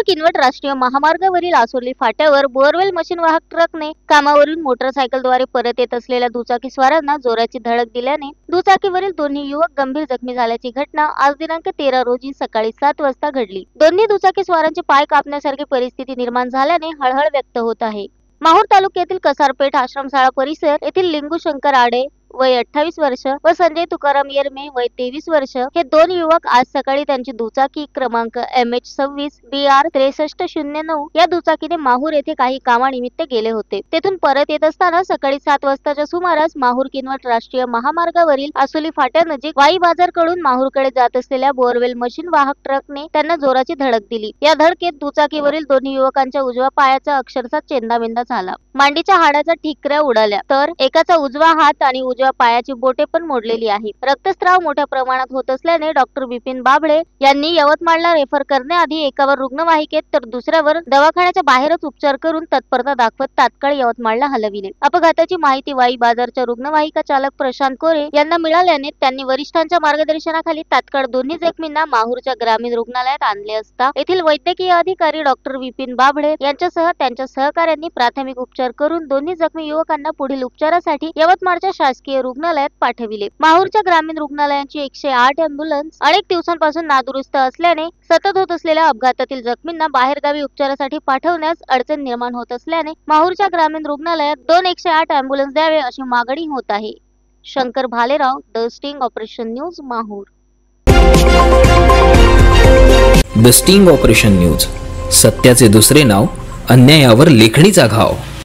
किनवट राष्ट्रीय महामार्गावरील Asoli फाट्यावर borewell machine वाहक ट्रकने कामावरून मोटरसायकलद्वारे परत येत असलेल्या दुचाकी स्वारांना जोराची धडक दिल्याने दुचाकीवरील दोन्ही युवक गंभीर जखमी झाल्याची घटना आज दिनांक 13 रोजी सकाळी 7 वाजता घडली। दोन्ही दुचाकी स्वारांचे पाय कापण्यासारखी परिस्थिती निर्माण झाल्याने हळहळ व्यक्त होत आहे। माहूर तालुक्यातील कसारपेठ आश्रमशाळा परिसर येथील लिंगू शंकर आडे वय 28 वर्ष व संजय तुकाराम येरमे वय 23 वर्ष हे दोन युवक आज सकाळी त्यांची दुचाकी क्रमांक MH26 BR 6309 या दुचाकीने माहूर येथे काही कामानिमित्त गेले होते। तेथून परत येत असताना सकाळी 7 वाजताच्या सुमारास माहूर किनवट राष्ट्रीय महामार्गावरील आसोली फाट्यानजीक वाई बाजारकडून माहूरकडे जात असलेल्या बोअरवेल मशीन वाहक ट्रकने त्यांना जोराची धडक दिली। या धडकेत दुचाकीवरील दोन्ही युवकांच्या उजव्या पायाचा अक्षरशः चेंदामेंदा झाला। मांडीच्या हाडाच्या ठिकऱ्या उडाल्या तर एकाचा उजवा हात आणि उजव्या पायाची बोटे पण मोडलेली आहे। रक्तस्राव मोठ्या प्रमाणात होत असल्याने डॉक्टर विपिन बाबळे यांनी यवतमाळला रेफर करण्याआधी एकावर रुग्णवाहिकेत तर दुसऱ्यावर दवाखान्याच्या बाहेरच उपचार करून तत्परता दाखवत तात्काळ यवतमाळला हलविले। अपघाताची माहिती वाई बाजारच्या रुग्णवाहिका चालक प्रशांत कोरे यांना मिळाल्याने त्यांनी वरिष्ठांच्या मार्गदर्शनाखाली तात्काळ दोन्ही जखमींना माहूरच्या ग्रामीण रुग्णालयात आणले असता येथील वैद्यकीय अधिकारी डॉक्टर विपिन बाबळे यांच्यासह त्यांच्या सहकाऱ्यांनी प्राथमिक उपचार करून दोन्ही जखमी युवकांना पुढील उपचारासाठी यवतमाळच्या शासकीय रुग्णालयात पाठविले। माहूरच्या ग्रामीण रुग्णालयाची 108 अँब्युलन्स अनेक दिवसांपासून नादुरुस्त असल्याने सतत होत असलेल्या अपघातातील जखमींना बाहेरगावी उपचारासाठी पाठवण्यास अडचण निर्माण होत असल्याने माहूरच्या ग्रामीण रुग्णालयात 2 108 अँब्युलन्स द्यावे अशी मागणी होत आहे। Shankar Bhalerao, the sting operation news, Mahur. The sting operation news, सत्याचे दुसरे नाव, अन्यायावर लेखणीचा घाव।